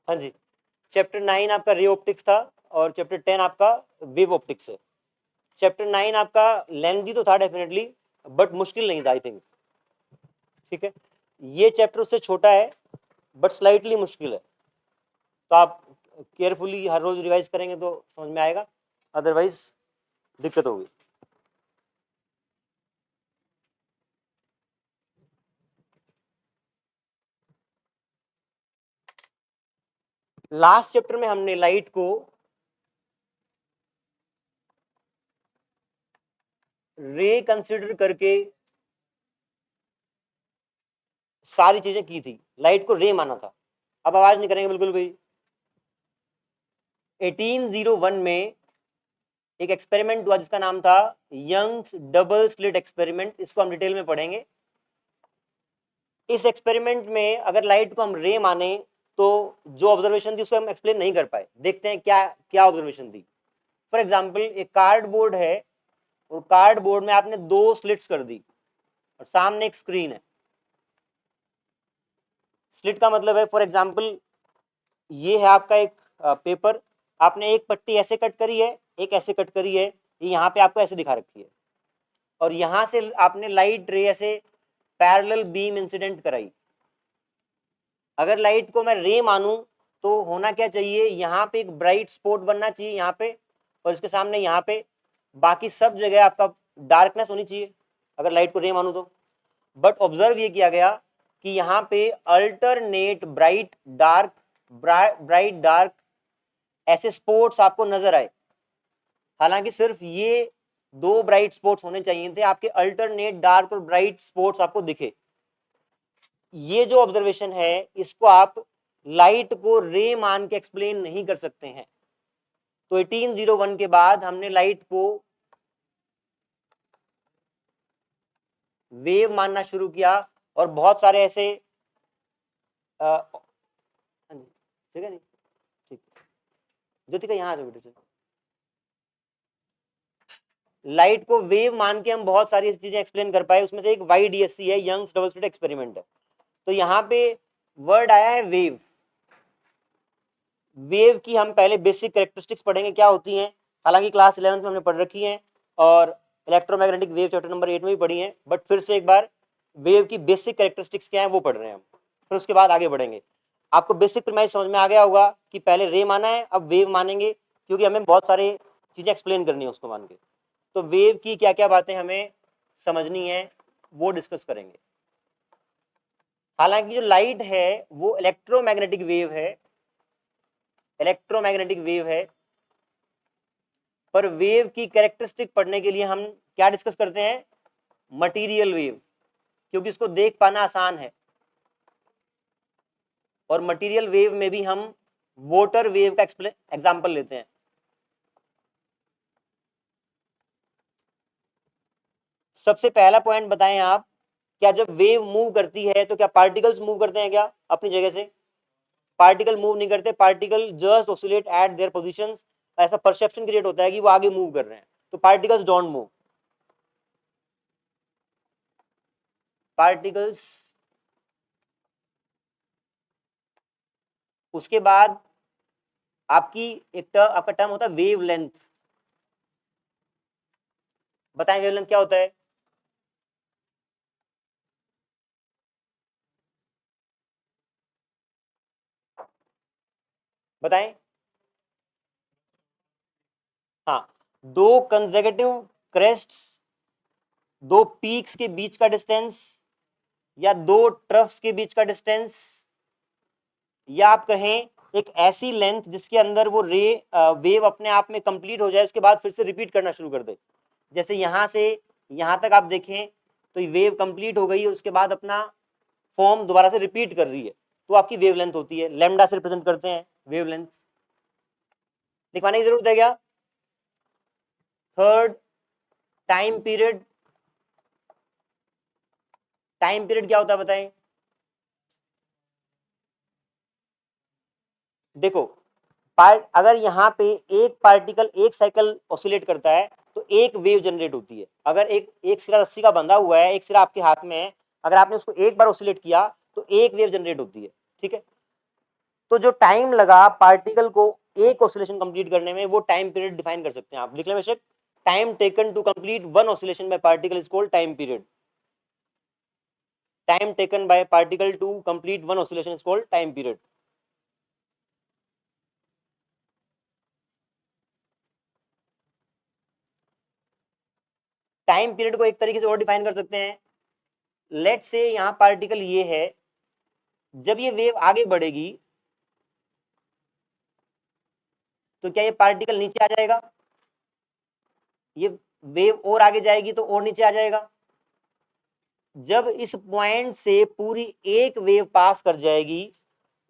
हाँ जी, चैप्टर 9 आपका ray optics था और चैप्टर 10 आपका वेव ऑप्टिक्स है। चैप्टर 9 आपका लेंथी तो था डेफिनेटली, बट मुश्किल नहीं था आई थिंक। ठीक है, ये चैप्टर उससे छोटा है बट स्लाइटली मुश्किल है, तो आप केयरफुली हर रोज रिवाइज करेंगे तो समझ में आएगा, अदरवाइज दिक्कत होगी। लास्ट चैप्टर में हमने लाइट को रे कंसिडर करके सारी चीजें की थी, लाइट को रे माना था। अब आवाज नहीं करेंगे बिल्कुल भी। 1801 में एक एक्सपेरिमेंट हुआ जिसका नाम था यंग्स डबल स्लिट एक्सपेरिमेंट, इसको हम डिटेल में पढ़ेंगे। इस एक्सपेरिमेंट में अगर लाइट को हम रे माने तो जो ऑब्जर्वेशन थी उसको हम एक्सप्लेन नहीं कर पाए। देखते हैं क्या क्या ऑब्जर्वेशन थी। फॉर एग्जाम्पल एक कार्डबोर्ड है और कार्डबोर्ड में आपने 2 स्लिट्स कर दी और सामने एक स्क्रीन है। स्लिट का मतलब है, फॉर एग्जाम्पल ये है आपका एक पेपर, आपने एक पट्टी ऐसे कट करी है, एक ऐसे कट करी है, ये यहाँ पे आपको ऐसे दिखा रखी है, और यहां से आपने लाइट रे ऐसे पैरेलल बीम इंसिडेंट कराई। अगर लाइट को मैं रे मानूं तो होना क्या चाहिए, यहाँ पे एक ब्राइट स्पॉट बनना चाहिए यहाँ पे, और इसके सामने यहाँ पे, बाकी सब जगह आपका डार्कनेस होनी चाहिए अगर लाइट को रे मानूं तो। बट ऑब्जर्व ये किया गया कि यहाँ पे alternate bright dark bright dark ऐसे स्पॉट्स आपको नजर आए। हालांकि सिर्फ ये 2 ब्राइट स्पॉट्स होने चाहिए थे, आपके अल्टरनेट डार्क और ब्राइट स्पॉट्स आपको दिखे। ये जो ऑब्जर्वेशन है इसको आप लाइट को रे मान के एक्सप्लेन नहीं कर सकते हैं। तो 1801 के बाद हमने लाइट को वेव मानना शुरू किया, और बहुत सारे ऐसे हाँ जी, ठीक है नहीं, ठीक, ज्योतिका यहाँ आ जाओ बेटे। लाइट को वेव मान के हम बहुत सारी चीजें एक्सप्लेन कर पाए, उसमें से एक YDSC है, यंग्स डबल स्लिट एक्सपेरिमेंट है। तो यहाँ पे वर्ड आया है वेव। वेव की हम पहले बेसिक कैरेक्टरिस्टिक्स पढ़ेंगे क्या होती हैं, हालांकि क्लास 11 में हमने पढ़ रखी हैं और इलेक्ट्रोमैग्नेटिक वेव चैप्टर नंबर 8 में भी पढ़ी हैं, बट फिर से एक बार वेव की बेसिक कैरेक्टरिस्टिक्स क्या है वो पढ़ रहे हैं हम, फिर उसके बाद आगे बढ़ेंगे। आपको बेसिक प्रीमाइस समझ में आ गया होगा कि पहले रे माना है, अब वेव मानेंगे, क्योंकि हमें बहुत सारे चीजें एक्सप्लेन करनी है उसको मान के। तो वेव की क्या क्या बातें हमें समझनी है वो डिस्कस करेंगे। हालांकि जो लाइट है वो इलेक्ट्रोमैग्नेटिक वेव है, इलेक्ट्रोमैग्नेटिक वेव है, पर वेव की कैरेक्टरिस्टिक पढ़ने के लिए हम क्या डिस्कस करते हैं, मटेरियल वेव, क्योंकि इसको देख पाना आसान है। और मटेरियल वेव में भी हम वाटर वेव का एग्जांपल लेते हैं। सबसे पहला पॉइंट बताएं आप, क्या जब वेव मूव करती है तो क्या पार्टिकल्स मूव करते हैं क्या अपनी जगह से? पार्टिकल मूव नहीं करते, particle just oscillate eight there positions. ऐसा परसेप्शन क्रिएट होता है कि वो आगे मूव कर रहे हैं, तो पार्टिकल्स डोंट मूव। पार्टिकल्स, उसके बाद आपकी आपका टर्म होता है वेवलेंथ। बताएं वेवलेंथ क्या होता है? बताएं। हाँ, 2 कंसेक्यूटिव क्रेस्ट्स, 2 पीक्स के बीच का डिस्टेंस, या 2 ट्रफ्स के बीच का डिस्टेंस, या आप कहें एक ऐसी लेंथ जिसके अंदर वो वेव अपने आप में कंप्लीट हो जाए, उसके बाद फिर से रिपीट करना शुरू कर दे। जैसे यहां से यहां तक आप देखें तो ये वेव कंप्लीट हो गई है, उसके बाद अपना फॉर्म दोबारा से रिपीट कर रही है, तो आपकी वेवलेंथ होती है। लैम्डा से रिप्रेजेंट करते हैं वेवलेंथ। दिखवाने की जरूरत है क्या? Third, time period. Time period क्या होता है बताएं? देखो, अगर यहाँ पे एक पार्टिकल एक साइकिल ऑसिलेट करता है तो एक वेव जनरेट होती है। अगर एक एक सिरा रस्सी का बंधा हुआ है, एक सिरा आपके हाथ में है, अगर आपने उसको एक बार ऑसिलेट किया तो एक वेव जनरेट होती है। ठीक है, तो जो टाइम लगा पार्टिकल को एक ऑसिलेशन कंप्लीट करने में, वो टाइम पीरियड डिफाइन कर सकते हैं आप। लिख लें बेशक, time taken to complete one oscillation by particle is called time period. Time taken by particle to complete one oscillation is called time period. Time period को एक तरीके से और डिफाइन कर सकते हैं। लेट्स से यहां पार्टिकल ये है, जब ये वेव आगे बढ़ेगी तो क्या ये पार्टिकल नीचे आ जाएगा? ये वेव और आगे जाएगी तो और नीचे आ जाएगा। जब इस पॉइंट से पूरी एक वेव पास कर जाएगी,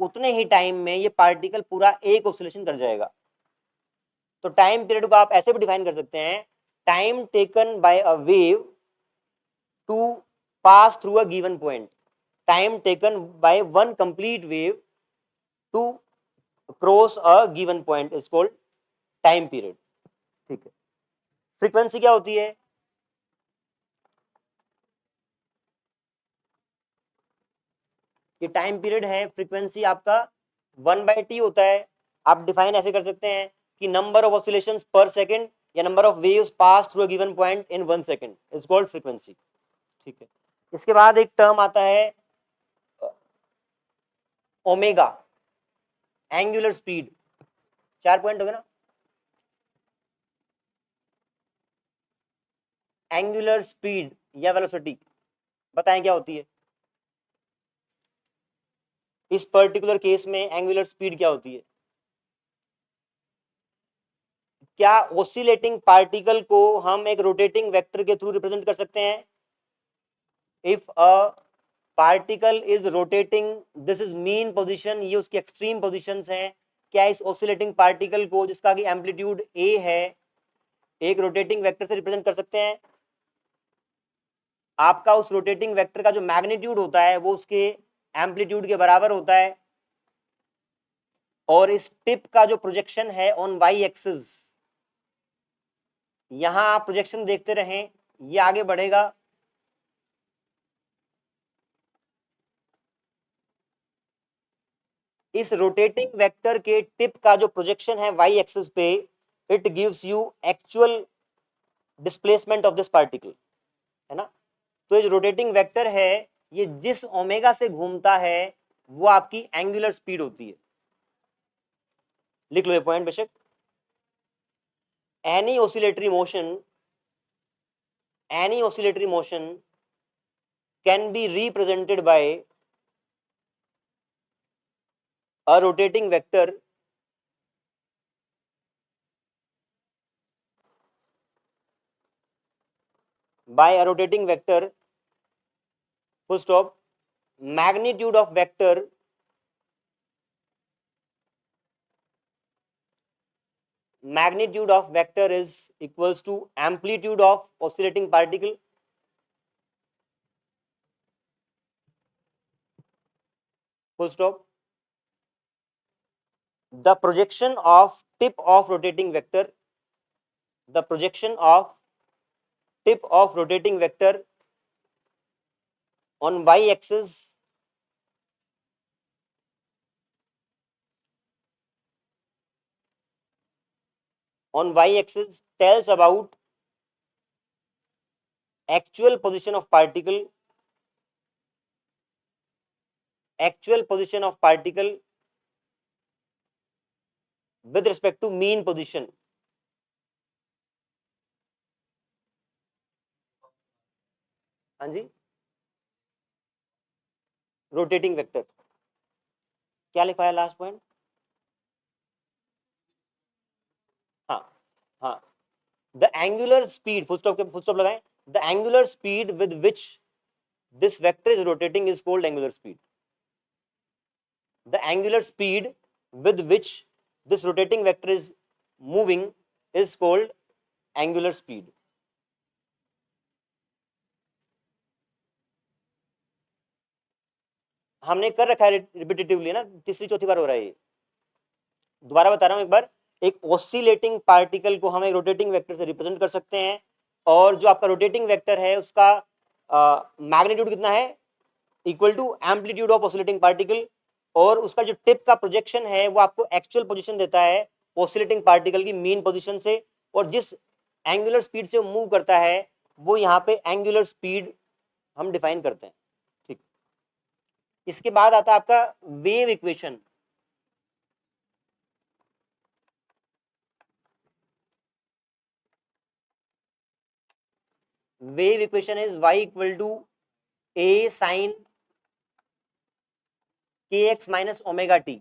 उतने ही टाइम में ये पार्टिकल पूरा एक ऑसिलेशन कर जाएगा। तो टाइम पीरियड को आप ऐसे भी डिफाइन कर सकते हैं, time taken by a wave to pass through a given point. Time taken by one complete wave to cross a given point is called time period. ठीक है। फ्रीक्वेंसी क्या होती है? ये टाइम पीरियड है, फ्रीक्वेंसी आपका 1/t होता है। आप डिफाइन ऐसे कर सकते हैं कि नंबर ऑफ ऑसिलेशंस पर सेकंड या number of waves pass through a given point in 1 second is called frequency. ठीक है। इसके बाद एक टर्म आता है ओमेगा, एंगुलर स्पीड। 4 पॉइंट हो गए ना। एंगुलर स्पीड या वेलोसिटी, बताएं क्या होती है? इस पर्टिकुलर केस में एंगुलर स्पीड क्या होती है? क्या ओसिलेटिंग पार्टिकल को हम एक रोटेटिंग वेक्टर के थ्रू रिप्रेजेंट कर सकते हैं? If a particle is rotating, this is mean position, ये उसकी एक्सट्रीम पोजीशंस हैं। क्या इस ओसिलेटिंग पार्टिकल को, जिसका कि एम्पलीट्यूड ए है, एक रोटेटिंग वेक्टर से रिप्रेजेंट कर सकते हैं? आपका उस रोटेटिंग वेक्टर का जो मैग्नीट्यूड होता है वो उसके एम्पलीट्यूड के बराबर होता है, और इस टिप का जो प्रोजेक्शन है ऑन वाई एक्सिस, यहां आप प्रोजेक्शन देखते रहें, ये आगे बढ़ेगा, इस रोटेटिंग वेक्टर के टिप का जो प्रोजेक्शन है वाई एक्सिस पे, it gives you actual displacement of this particle, है ना। तो ये जो रोटेटिंग वेक्टर है, ये जिस ओमेगा से घूमता है वो आपकी एंगुलर स्पीड होती है। लिख लो ये पॉइंट बेशक। Any oscillatory motion, any oscillatory motion can be represented by a rotating vector full stop. Magnitude of vector is equals to amplitude of oscillating particle full stop. The projection of tip of rotating vector on y axis tells about actual position of particle with respect to mean position. हाँ जी, rotating vector क्या लिखा है last point? हाँ हाँ, the angular speed, full stop लगाएं, the angular speed with which this vector is rotating is called angular speed. The angular speed with which this rotating vector is moving is called angular speed. हमने कर रखा है repetitively ना, तीसरी चौथी बार हो रहा है ये। दोबारा बता रहा हूं एक बार, एक ऑसिलेटिंग पार्टिकल को हम एक रोटेटिंग वेक्टर से रिप्रेजेंट कर सकते हैं, और जो आपका रोटेटिंग वेक्टर है उसका मैग्नीट्यूड कितना है? Equal to amplitude of oscillating particle, और उसका जो टिप का प्रोजेक्शन है वो आपको एक्चुअल पोजीशन देता है ऑसिलेटिंग पार्टिकल की मीन पोजीशन से, और जिस एंगुलर स्पीड से वो मूव करता है वो यहाँ पे एंगुलर स्पीड हम डिफाइन करते हैं। ठीक, इसके बाद आता है आपका wave equation. Wave equation is y equal to a sine kx minus omega t.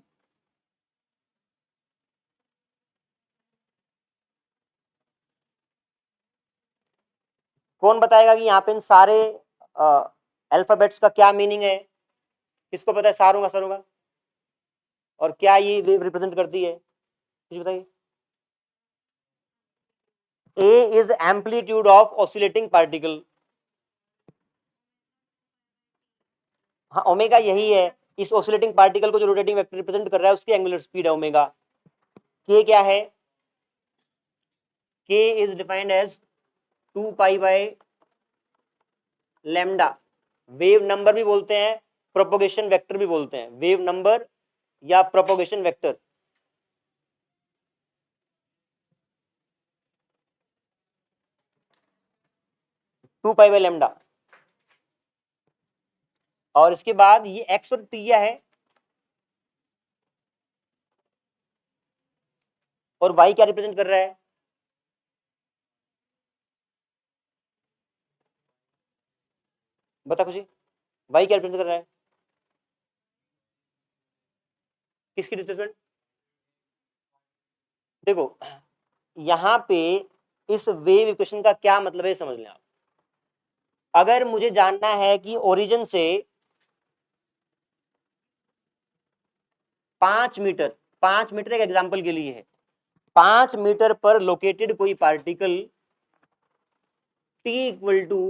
कौन बताएगा कि यहाँ पे इन सारे अल्फाबेट्स का क्या मीनिंग है? किसको पता है सारों का सरों का? और क्या ये वेव रिप्रेजेंट करती है, कुछ बताइए। A is amplitude of oscillating particle। हाँ, ओमेगा यही है, इस ऑसिलेटिंग पार्टिकल को जो रोटेटिंग वेक्टर रिप्रेजेंट कर रहा है उसकी एंगुलर स्पीड है ओमेगा। के क्या है? K is defined as 2 pi by lambda. Wave number भी बोलते हैं, प्रोपोगेशन वेक्टर भी बोलते हैं, वेव नंबर या propagation vector. Two pi by lambda. और इसके बाद ये एक्स और टी है, और वाई क्या रिप्रेजेंट कर रहा है? बता खुशी, वाई क्या रिप्रेजेंट कर रहा है? किसकी डिस्प्लेसमेंट? देखो यहां पे इस वेव इक्वेशन का क्या मतलब है समझ लें आप। अगर मुझे जानना है कि ओरिजिन से 5 मीटर, 5 मीटर एक एग्जांपल के लिए है, 5 मीटर पर लोकेटेड कोई particle t equal to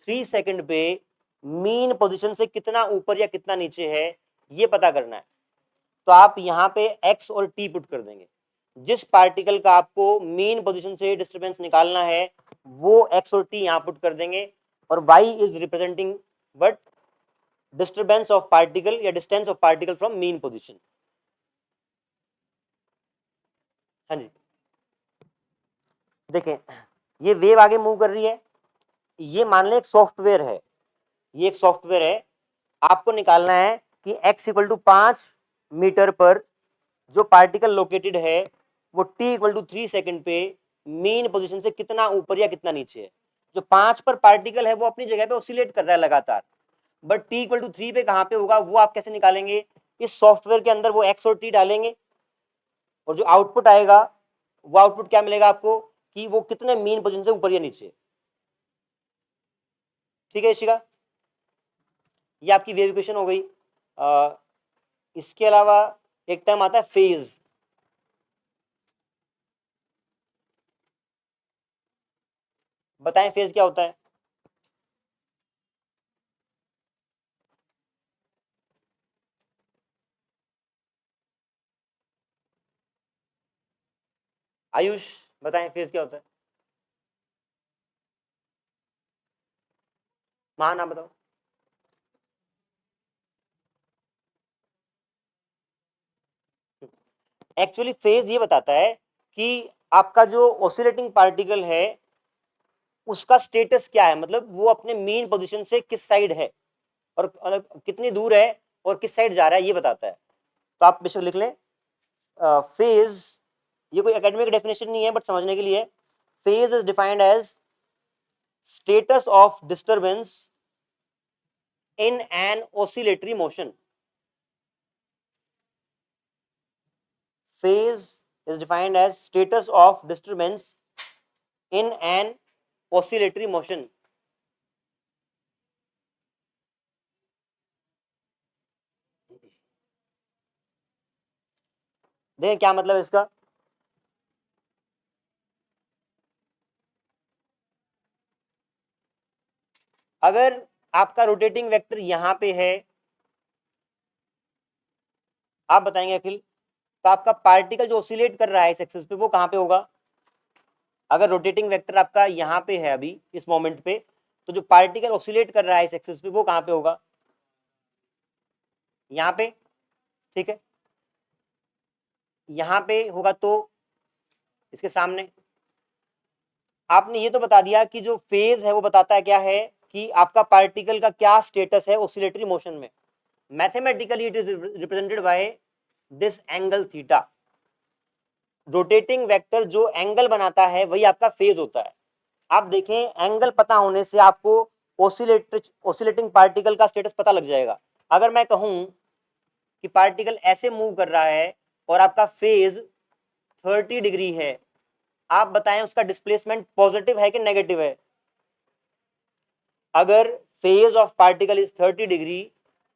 3 second पे मीन पोजीशन से कितना ऊपर या कितना नीचे है ये पता करना है, तो आप यहां पे x और t पुट कर देंगे। जिस पार्टिकल का आपको मीन पोजीशन से डिस्टरबेंस निकालना है वो x और t यहां पुट कर देंगे, और y is representing what? Disturbance of particle या distance of particle from mean position. हाँ जी, देखें ये वेव आगे मूव कर रही है, ये मान लें एक सॉफ्टवेयर है, ये एक सॉफ्टवेयर है, आपको निकालना है कि x इक्वल टू 5 मीटर पर जो पार्टिकल लोकेटेड है वो t इक्वल टू 3 सेकंड पे मेन पोजीशन से कितना ऊपर या कितना नीचे है। जो 5 पर पार्टिकल है वो अपनी जगह पे ऑसिलेट कर रहा है लगातार, बट t इक्वल टू 3 पे कहां पे होगा वो आप कैसे निकालेंगे? इस सॉफ्टवेयर के अंदर वो x और t डालेंगे, और जो आउटपुट आएगा वो आउटपुट क्या मिलेगा आपको कि वो कितने मीन पोजीशन से ऊपर या नीचे। ठीक है इशिका, ये आपकी वेव इक्वेशन हो गई। इसके अलावा एक टर्म आता है फेज। बताएं फेज क्या होता है? आयुष बताएं फेज क्या होता है? हाँ नाम बताओ। एक्चुअली फेज ये बताता है कि आपका जो ऑसिलेटिंग पार्टिकल है उसका स्टेटस क्या है, मतलब वो अपने मेन पोजीशन से किस साइड है और कितनी दूर है और किस साइड जा रहा है ये बताता है। तो आप बेशक लिख लें फेज, ये कोई एकेडमिक डेफिनेशन नहीं है बट समझने के लिए, phase is defined as status of disturbance in an oscillatory motion. Phase is defined as status of disturbance in an oscillatory motion. देखें क्या मतलब इसका। अगर आपका रोटेटिंग वेक्टर यहां पे है, आप बताएंगे अखिल, तो आपका पार्टिकल जो ऑसिलेट कर रहा है इस एक्सिस पे वो कहां पे होगा? अगर रोटेटिंग वेक्टर आपका यहां पे है अभी इस मोमेंट पे, तो जो पार्टिकल ऑसिलेट कर रहा है इस एक्सिस पे वो कहां पे होगा? यहाँ पे, ठीक है, यहाँ पे होगा तो इसके सामने। आपने ये तो बता दिया कि जो फेज है वो बताता है क्या है कि आपका पार्टिकल का क्या स्टेटस है ऑसिलेटरी मोशन में। Mathematically it is represented by this angle theta. Rotating vector जो एंगल बनाता है वही आपका फेज होता है। आप देखें, एंगल पता होने से आपको ऑसिलेटिंग पार्टिकल का स्टेटस पता लग जाएगा। अगर मैं कहूं कि पार्टिकल ऐसे मूव कर रहा है और आपका फेज 30 डिग्री है, आप बताएं उसका डिस्प्लेसमेंट पॉजिटिव है कि नेगेटिव है। अगर phase of particle is 30 degree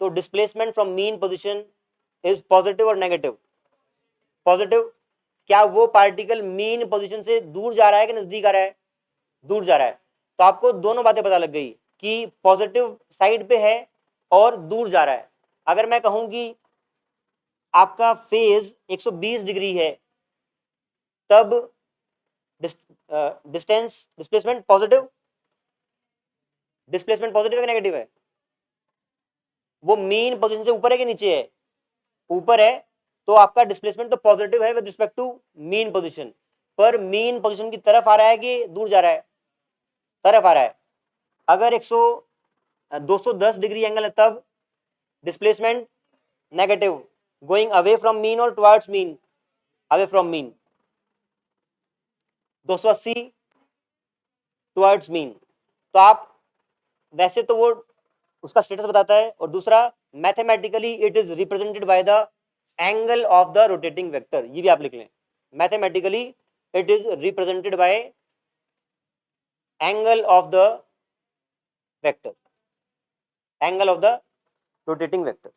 तो displacement from mean position is positive और नेगेटिव? पॉजिटिव। क्या वो पार्टिकल मीन पोजीशन से दूर जा रहा है कि नजदीक आ रहा है? दूर जा रहा है। तो आपको दोनों बातें पता लग गई कि पॉजिटिव साइड पे है और दूर जा रहा है। अगर मैं कहूं कि आपका फेज 120 डिग्री है, तब distance displacement positive, displacement positive है कि नेगेटिव है? वो मीन पोजीशन से ऊपर है कि नीचे है? ऊपर है, तो आपका डिस्प्लेसमेंट तो पॉजिटिव है with respect to mean position. पर मीन पोजीशन की तरफ आ रहा है कि दूर जा रहा है? तरफ आ रहा है। अगर 210 डिग्री एंगल है तब displacement negative, going away from mean और towards mean? Away from mean. 280 towards mean. तो आप वैसे तो वो उसका स्टेटस बताता है, और दूसरा mathematically it is represented by the angle of the rotating vector. ये भी आप लिख लें, mathematically it is represented by angle of the vector, angle of the rotating vector.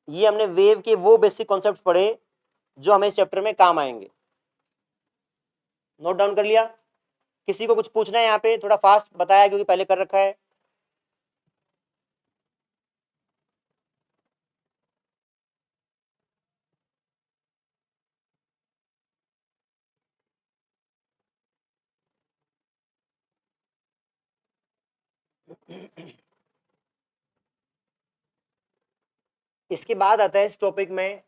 ये हमने वेव के वो बेसिक कॉन्सेप्ट पढ़े जो हमें इस चैप्टर में काम आएंगे। नोट डाउन कर लिया? किसी को कुछ पूछना है यहाँ पे? थोड़ा फास्ट बताया क्योंकि पहले कर रखा है। इसके बाद आता है इस टॉपिक में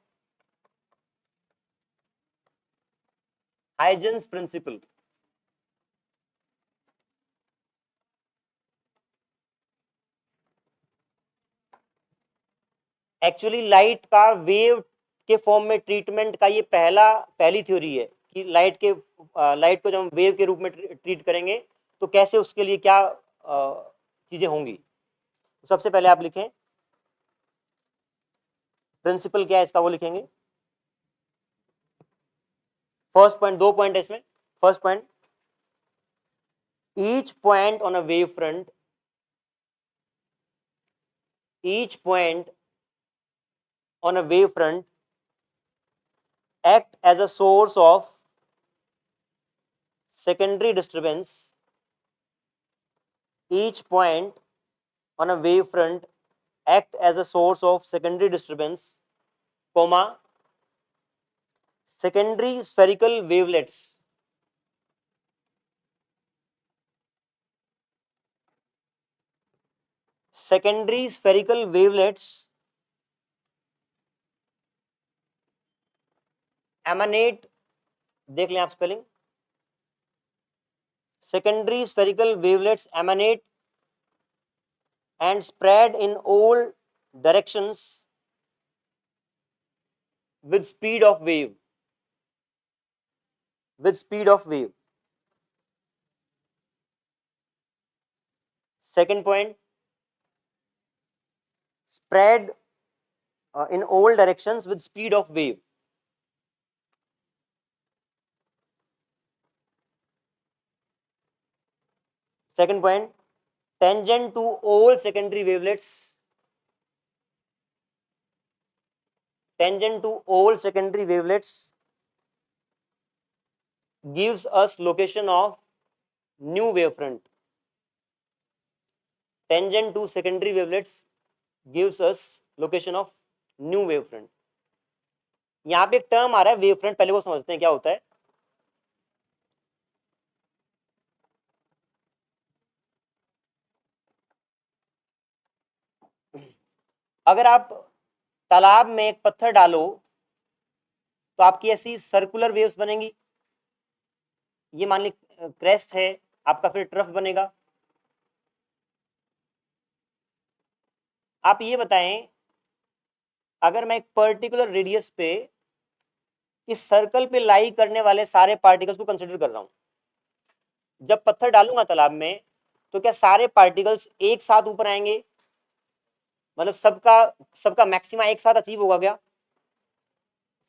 हाइजेंस प्रिंसिपल। एक्चुअली लाइट का वेव के फॉर्म में ट्रीटमेंट का ये पहली थ्योरी है कि लाइट को जब हम वेव के रूप में ट्रीट करेंगे तो कैसे उसके लिए क्या चीजें होंगी। तो सबसे पहले आप लिखें प्रिंसिपल क्या है इसका, वो लिखेंगे। फर्स्ट पॉइंट, 2 पॉइंट है इसमें। First point, each point on a wave front, each point on a wave front act as a source of secondary disturbance. Each point on a wave front act as a source of secondary disturbance, comma, secondary spherical wavelets secondary spherical wavelets emanate, देख लें आप spelling, secondary spherical wavelets emanate and spread in all directions with speed of wave, with speed of wave. Second point, spread in all directions with speed of wave. Second point, tangent to all secondary wavelets, tangent to all secondary wavelets gives us location of new wavefront. Tangent to secondary wavelets gives us location of new wavefront. यहाँ पे एक term आ रहा है wavefront, पहले वो समझते हैं क्या होता है। अगर आप तालाब में एक पत्थर डालो तो आपकी ऐसी सर्कुलर वेव्स बनेंगी। ये मान ली क्रेस्ट है आपका, फिर ट्रफ बनेगा। आप ये बताएं, अगर मैं एक पर्टिकुलर रेडियस पे इस सर्कल पे लाई करने वाले सारे पार्टिकल्स को कंसिडर कर रहा हूं, जब पत्थर डालूंगा तालाब में तो क्या सारे पार्टिकल्स एक साथ ऊपर आएंगे? मतलब सबका सबका मैक्सिमा एक साथ अचीव होगा क्या?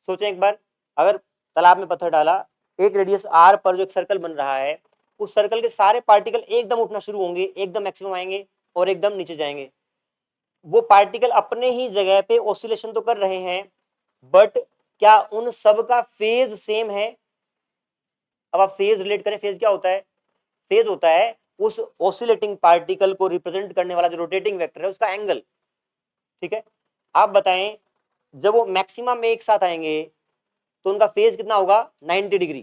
सोचें एक बार, अगर तालाब में पत्थर डाला, एक रेडियस आर पर जो एक सर्कल बन रहा है, उस सर्कल के सारे पार्टिकल एकदम उठना शुरू होंगे, एकदम मैक्सिमम आएंगे और एकदम नीचे जाएंगे। वो पार्टिकल अपने ही जगह पे ऑसिलेशन तो कर रहे हैं, बट क्या उन सब का फेज सेम है? अब आप फेज रिलेट करें, फेज क्या होता है? फेज होता है उस ऑसिलेटिंग पार्टिकल को रिप्रेजेंट करने वाला जो रोटेटिंग वेक्टर है उसका एंगल। ठीक है, आप बताएं, जब वो मैक्सिमम में एक साथ आएंगे तो उनका फेज कितना होगा? 90 डिग्री।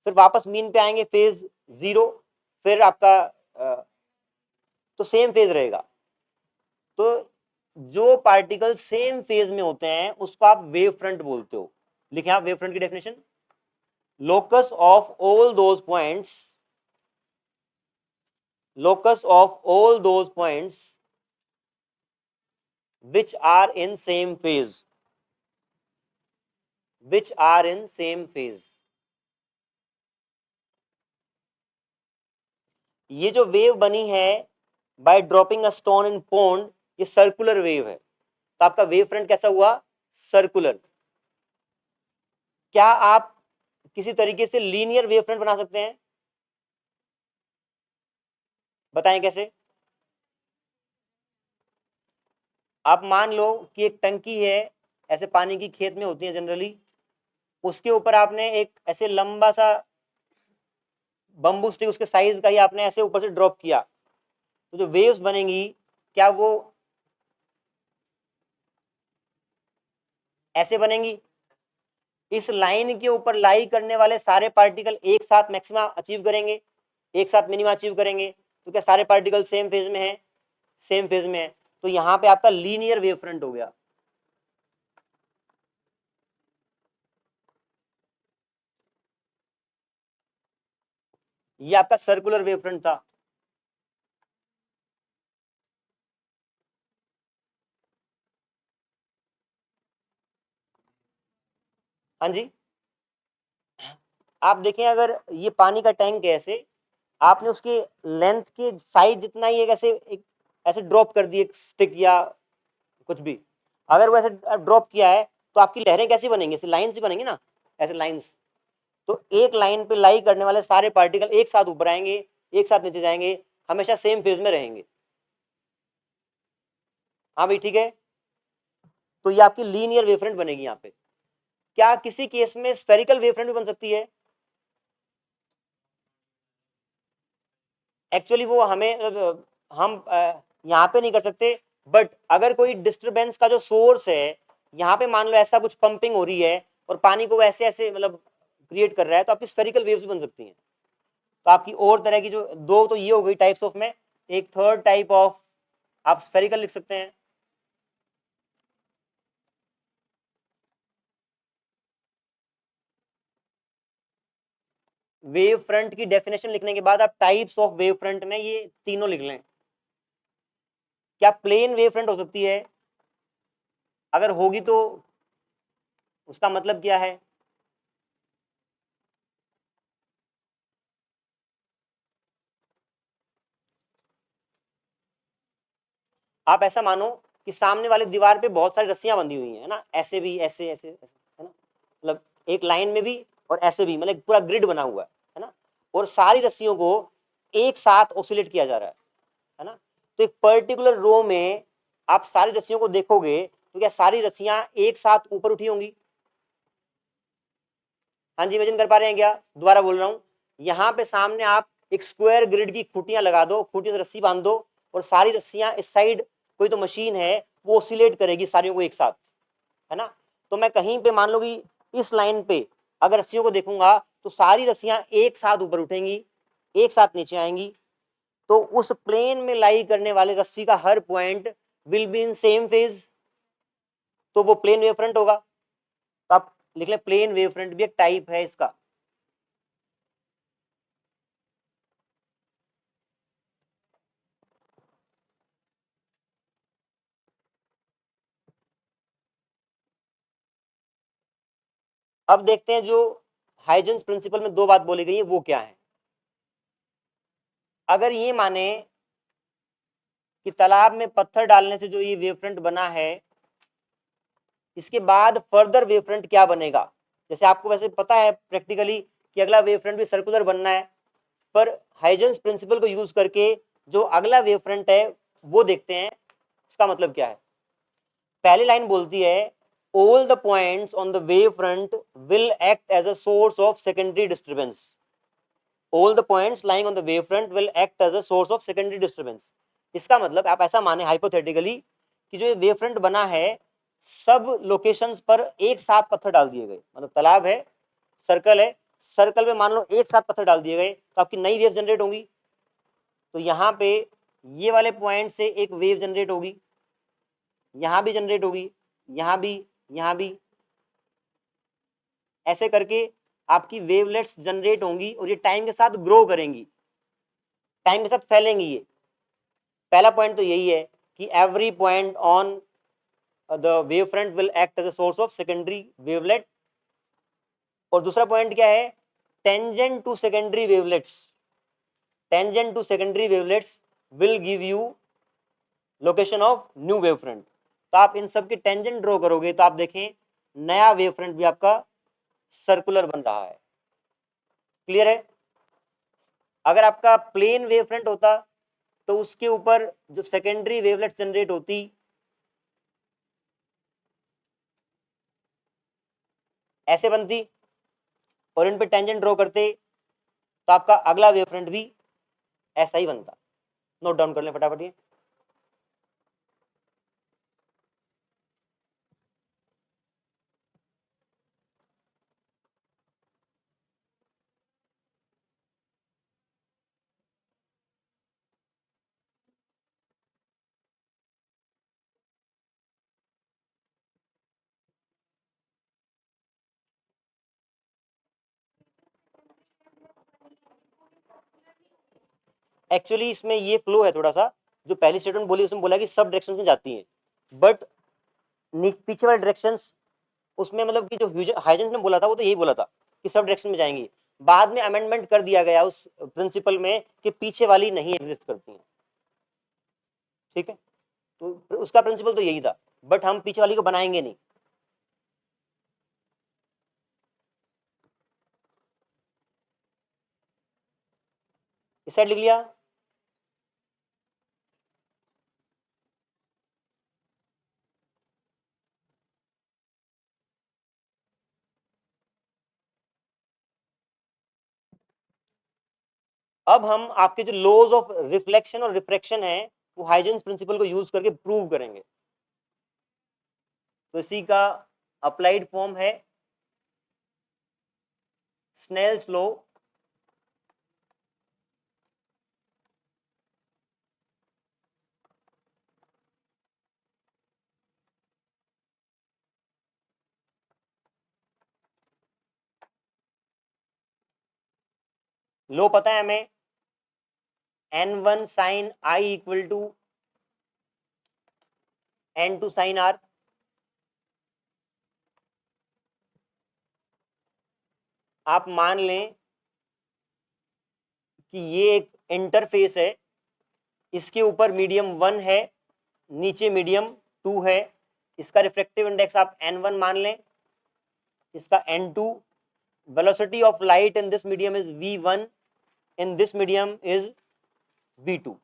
फिर वापस मीन पे आएंगे, फेज 0, फिर आपका तो सेम फेज रहेगा। तो जो पार्टिकल सेम फेज में होते हैं उसको आप वेव फ्रंट बोलते हो। लिखें आप वेव फ्रंट की definition, locus of all those points, locus of all those points which are in same phase, which are in same phase। ये जो वेव बनी है by dropping a stone in pond, ये सर्कुलर वेव है। तो आपका wave front कैसा हुआ? सर्कुलर। क्या आप किसी तरीके से लीनियर वेव फ्रंट बना सकते हैं? बताएं कैसे। आप मान लो कि एक टंकी है, ऐसे पानी की खेत में होती है जनरली, उसके ऊपर आपने एक ऐसे लंबा सा बम्बू स्टिक उसके साइज का ही आपने ऐसे ऊपर से ड्रॉप किया, तो जो वेव्स बनेंगी क्या वो ऐसे बनेंगी? इस लाइन के ऊपर लाई करने वाले सारे पार्टिकल एक साथ मैक्सिमा अचीव करेंगे, एक साथ मिनिमा अचीव करेंगे, तो क्या सारे पार्टिकल सेम फेज में है? सेम फेज में है, तो यहां पे आपका लीनियर वेव फ्रंट हो गया। ये आपका सर्कुलर वेव फ्रंट था। हाँ जी, आप देखें, अगर ये पानी का टैंक है, ऐसे आपने उसके लेंथ के साइज जितना ही एक ऐसे ड्रॉप कर दिए स्टिक या कुछ भी, अगर वो ऐसे ड्रॉप किया है तो आपकी लहरें कैसी बनेंगी? ऐसे लाइन से बनेंगी ना, ऐसे लाइंस। तो एक लाइन पे लाई करने वाले सारे पार्टिकल एक साथ ऊपर आएंगे, एक साथ नीचे जाएंगे, हमेशा सेम फेज में रहेंगे। हाँ भाई, ठीक है। तो ये आपकी लीनियर वेवफ्रंट बनेगी यहाँ पे। क्या किसी केस में स्फेरिकल वेवफ्रंट भी बन सकती है? एक्चुअली वो हमें हम यहाँ पे नहीं कर सकते, बट अगर कोई डिस्टरबेंस का जो सोर्स है, यहाँ पे मान लो ऐसा कुछ पंपिंग हो रही है और पानी को ऐसे ऐसे मतलब क्रिएट कर रहा है, तो आपकी स्फेरिकल वेव्स भी बन सकती हैं। तो आपकी और तरह की जो दो तो ये हो गई टाइप्स ऑफ में, एक थर्ड टाइप ऑफ आप स्फेरिकल लिख सकते हैं। वेव फ्रंट की डेफिनेशन लिखने के बाद आप टाइप्स ऑफ वेव फ्रंट में ये तीनों लिख लें। क्या प्लेन वेव फ्रंट हो सकती है? अगर होगी तो उसका मतलब क्या है? आप ऐसा मानो कि सामने वाले दीवार पे बहुत सारी रस्सियां बंधी हुई हैं, है ना, ऐसे भी, ऐसे ऐसे, ऐसे, है ना, मतलब एक लाइन में भी और ऐसे भी, मतलब पूरा ग्रिड बना हुआ है ना, और सारी रस्सियों को एक साथ ऑसिलेट किया जा रहा है ना। तो एक पर्टिकुलर रो में आप सारी रस्सियों को देखोगे तो क्या सारी रस्सियां एक साथ ऊपर उठी होंगी? हाँ जी, इमेजिन कर पा रहे हैं क्या? दोबारा बोल रहा हूं, यहाँ पे सामने आप एक स्क्वायर ग्रिड की खूटियां लगा दो, खूटियों से रस्सी बांध दो, और सारी रस्सियां इस साइड कोई तो मशीन है वो ऑसिलेट करेगी सारियों को एक साथ, है ना। तो मैं कहीं पे मान लो कि इस लाइन पे अगर रस्सियों को देखूंगा तो सारी रस्सियां एक साथ ऊपर उठेंगी, एक साथ नीचे आएंगी। तो उस प्लेन में लाई करने वाले रस्सी का हर point will be in same phase, तो वो प्लेन वेव फ्रंट होगा। तो आप लिख लें प्लेन वेव फ्रंट भी एक टाइप है इसका। अब देखते हैं जो हाइजेंस प्रिंसिपल में दो बात बोली गई है वो क्या है। अगर ये माने कि तालाब में पत्थर डालने से जो ये वेव फ्रंट बना है, इसके बाद फर्दर वेव फ्रंट क्या बनेगा। जैसे आपको वैसे पता है प्रैक्टिकली कि अगला वेव फ्रंट भी सर्कुलर बनना है, पर हाइजेंस प्रिंसिपल को यूज करके जो अगला वेव फ्रंट है वो देखते हैं उसका मतलब क्या है। पहली लाइन बोलती है all the points on the wave front will act as a source of secondary disturbance. All the points lying on the wave front will act as a source of secondary disturbance. इसका मतलब आप ऐसा माने hypothetically कि जो wave front बना है सब लोकेशंस पर एक साथ पत्थर डाल दिए गए, मतलब तालाब है, सर्कल है, सर्कल में मान लो एक साथ पत्थर डाल दिए गए तो आपकी नई वेव जनरेट होंगी। तो यहाँ पे ये वाले पॉइंट से एक वेव जनरेट होगी, यहाँ भी जनरेट होगी, यहाँ भी, यहाँ भी, ऐसे करके आपकी वेवलेट्स जनरेट होंगी और ये टाइम के साथ ग्रो करेंगी, टाइम के साथ फैलेंगी। ये पहला पॉइंट तो यही है कि every point on the wave front will act as a source of secondary wavelet. और दूसरा पॉइंट क्या है, tangent to secondary wavelets, tangent to secondary wavelets will give you location of new wave front. तो आप इन सब के tangent draw करोगे तो आप देखें नया वेव फ्रंट भी आपका सर्कुलर बन रहा है। क्लियर है। अगर आपका प्लेन वेव फ्रंट होता तो उसके ऊपर जो सेकेंडरी वेवलेट जनरेट होती ऐसे बनती और इन पे टेंजेंट ड्रॉ करते तो आपका अगला वेव फ्रंट भी ऐसा ही बनता। नोट डाउन कर लें फटाफट ये। एक्चुअली इसमें ये फ्लो है थोड़ा सा, जो पहली स्टेटमेंट बोली उसमें बोला कि सब डायरेक्शन में जाती है, बट पीछे वाले डायरेक्शन उसमें मतलब कि जो हाइजेंस ने बोला था वो तो यही बोला था कि सब डायरेक्शन में जाएंगी। बाद में अमेंडमेंट कर दिया गया उस प्रिंसिपल में कि पीछे वाली नहीं एग्जिस्ट करती है। ठीक है, तो उसका प्रिंसिपल तो यही था, बट हम पीछे वाली को बनाएंगे नहीं। इस साइड लिख लिया। अब हम आपके जो लॉज ऑफ रिफ्लेक्शन और रिफ्रैक्शन है वो हाइजेंस प्रिंसिपल को यूज करके प्रूव करेंगे। तो इसी का अप्लाइड फॉर्म है स्नेल्स लॉ। लॉ पता है हमें, n1 sine i equal to n2 sine r. आप मान लें कि ये एक इंटरफेस है, इसके ऊपर मीडियम 1 है, नीचे मीडियम 2 है, इसका रिफ्रैक्टिव इंडेक्स आप n1 मान लें, इसका n2, velocity of light in this medium is v1, in this medium is v2।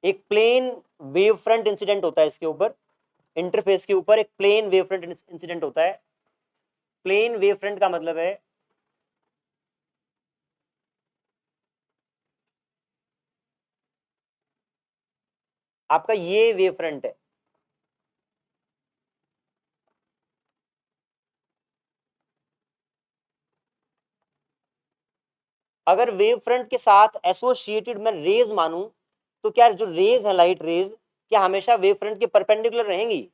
एक प्लेन वेव फ्रंट इंसिडेंट होता है इसके ऊपर, इंटरफेस के ऊपर एक प्लेन वेव फ्रंट इंसिडेंट होता है। प्लेन वेव फ्रंट का मतलब है आपका ये वेव फ्रंट है, अगर वेव फ्रंट के साथ एसोसिएटेड मैं रेज मानूं तो क्या जो रेज है लाइट रेज क्या हमेशा वेव फ्रंट के परपेंडिकुलर रहेंगी?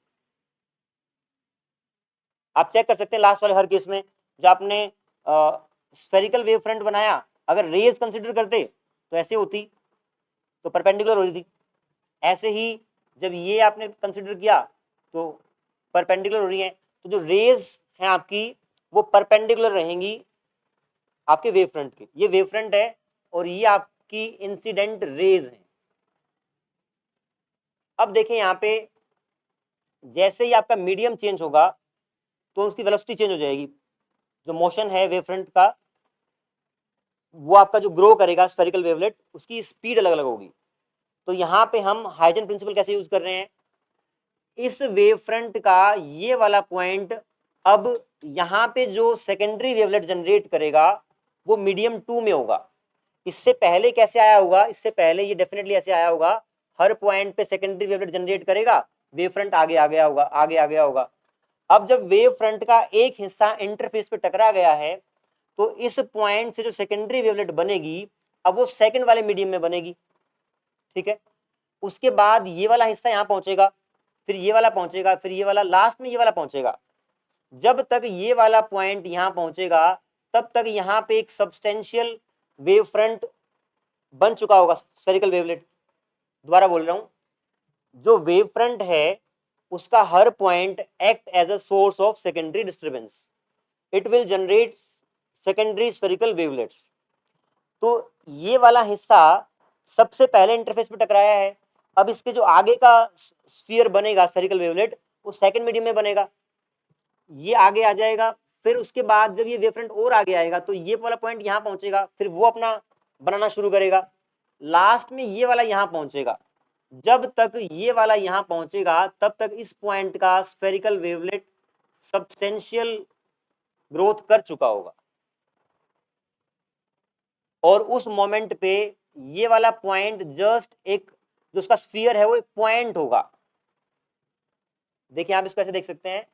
आप चेक कर सकते हैं लास्ट वाले हर केस में जो आपने स्फेरिकल वेव फ्रंट बनाया, अगर रेज कंसिडर करते तो ऐसे होती, तो परपेंडिकुलर हो रही थी। ऐसे ही जब ये आपने कंसिडर किया तो परपेंडिकुलर हो रही है, तो जो रेज हैं आपकी वो परपेंडिकुलर रहेंगी आपके वेव फ्रंट के। ये वेव फ्रंट है और ये आपकी इंसिडेंट रेज है। अब देखें यहाँ पे जैसे ही आपका मीडियम चेंज होगा तो उसकी वेलोसिटी चेंज हो जाएगी। जो मोशन है वेव फ्रंट का, वो आपका जो ग्रो करेगा स्फेरिकल वेवलेट, उसकी स्पीड अलग अलग होगी। तो यहाँ पे हम हाइजन प्रिंसिपल कैसे यूज कर रहे हैं, इस वेव फ्रंट का ये वाला पॉइंट अब यहाँ पे जो सेकेंडरी वेवलेट जनरेट करेगा वो मीडियम 2 में होगा। इससे पहले कैसे आया होगा, इससे पहले ये डेफिनेटली ऐसे आया होगा, हर पॉइंट पे सेकेंडरी वेवलेट जनरेट करेगा, वेव फ्रंट आगे आ गया होगा, आगे आ गया होगा। अब जब वेव फ्रंट का एक हिस्सा इंटरफेस पे टकरा गया है तो इस पॉइंट से जो सेकेंडरी वेवलेट बनेगी अब वो सेकंड वाले मीडियम में बनेगी, ठीक है। उसके बाद ये वाला हिस्सा यहाँ पहुंचेगा, फिर ये वाला पहुंचेगा, फिर ये वाला, लास्ट में ये वाला पहुंचेगा। जब तक ये वाला पॉइंट यहाँ पहुंचेगा तब तक यहाँ पे एक सब्सटेंशियल वेव फ्रंट बन चुका होगा स्फेरिकल वेवलेट। दोबारा बोल रहा हूं, जो वेव फ्रंट है उसका हर point act as a source of secondary disturbance, it will generate secondary spherical wavelets. तो ये वाला हिस्सा सबसे पहले इंटरफेस पे टकराया है, अब इसके जो आगे का स्फीयर बनेगा स्फेरिकल वेवलेट वो सेकंड मीडियम में बनेगा, ये आगे आ जाएगा। फिर उसके बाद जब ये वेव फ्रंट और आगे आएगा तो ये वाला पॉइंट यहाँ पहुंचेगा, फिर वो अपना बनाना शुरू करेगा, लास्ट में ये वाला यहाँ पहुंचेगा। जब तक ये वाला यहाँ पहुंचेगा तब तक इस पॉइंट का स्फेरिकल वेवलेट सब्सटेंशियल ग्रोथ कर चुका होगा, और उस मोमेंट पे ये वाला पॉइंट जस्ट एक, जो उसका स्फीयर है वो एक पॉइंट होगा। देखिए आप इसको ऐसे देख सकते हैं,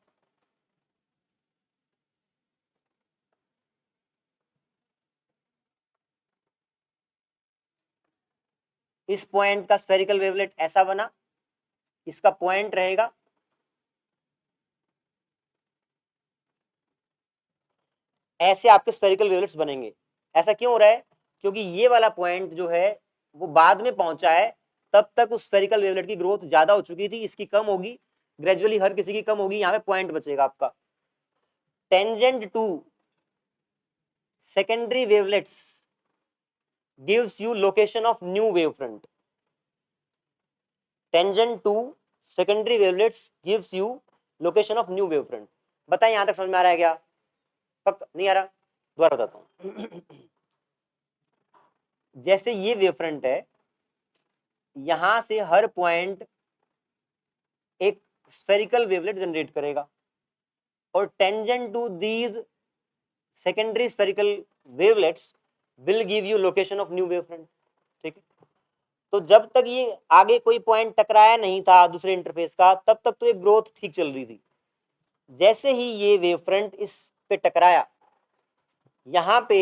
इस पॉइंट का स्फेरिकल वेवलेट ऐसा बना, इसका पॉइंट रहेगा, ऐसे आपके स्फेरिकल वेवलेट्स बनेंगे। ऐसा क्यों हो रहा है, क्योंकि ये वाला पॉइंट जो है वो बाद में पहुंचा है, तब तक उस स्फेरिकल वेवलेट की ग्रोथ ज्यादा हो चुकी थी, इसकी कम होगी ग्रेजुअली, हर किसी की कम होगी, यहाँ पे पॉइंट बचेगा आपका। Tangent to secondary wavelets gives you location of new wave front. Tangent to secondary wavelets gives you location of new wave front. बताएं यहां तक समझ में आ रहा है क्या? पक्का नहीं आ रहा? दोबारा बताता हूं। जैसे ये वेव फ्रंट है, यहां से हर पॉइंट एक स्फेरिकल वेवलेट जनरेट करेगा, और tangent to these secondary spherical wavelets will give you location of new wave front, ठीक है। तो जब तक ये आगे कोई पॉइंट टकराया नहीं था दूसरे इंटरफेस का, तब तक तो ये ग्रोथ ठीक चल रही थी। जैसे ही ये वेव फ्रंट इस पे टकराया, यहाँ पे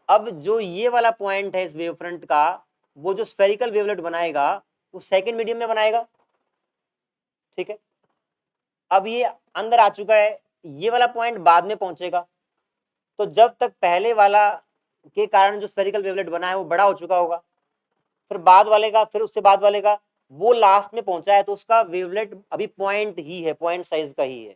अब जो ये वाला पॉइंट है इस वेव फ्रंट का, वो जो स्फेरिकल वेवलेट बनाएगा वो सेकंड मीडियम में बनाएगा, ठीक है। अब ये अंदर आ चुका है, ये वाला पॉइंट बाद में पहुंचेगा, तो जब तक पहले वाला के कारण जो स्फेरिकल वेवलेट बना है वो बड़ा हो चुका होगा, फिर बाद वाले का, फिर उससे बाद वाले का, वो लास्ट में पहुंचा है तो उसका वेवलेट अभी पॉइंट ही है, पॉइंट साइज का ही है।